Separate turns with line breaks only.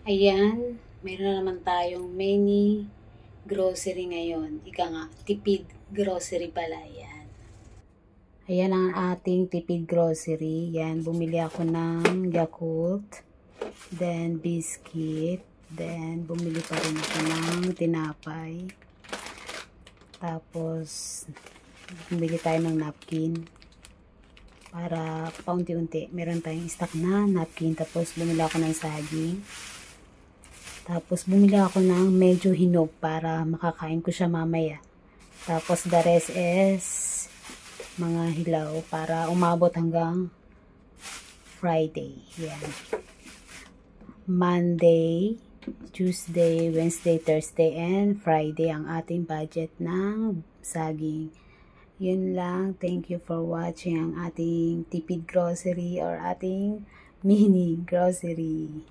Ayan, mayroon na naman tayong mini grocery ngayon. Ika nga, tipid grocery pala yan. Ayan ang ating tipid grocery. Yan, bumili ako ng Yakult, then biscuit, then bumili pa rin ako ng tinapay. Tapos, bumili tayo ng napkin. Para paunti-unti, meron tayong stock na napkin. Tapos, bumili ako ng saging. Tapos, bumili ako ng medyo hinog para makakain ko siya mamaya. Tapos, the rest is mga hilaw para umabot hanggang Friday. Yan. Monday, Tuesday, Wednesday, Thursday, and Friday ang ating budget ng saging. Yun lang. Thank you for watching ang ating tipid grocery or ating mini grocery.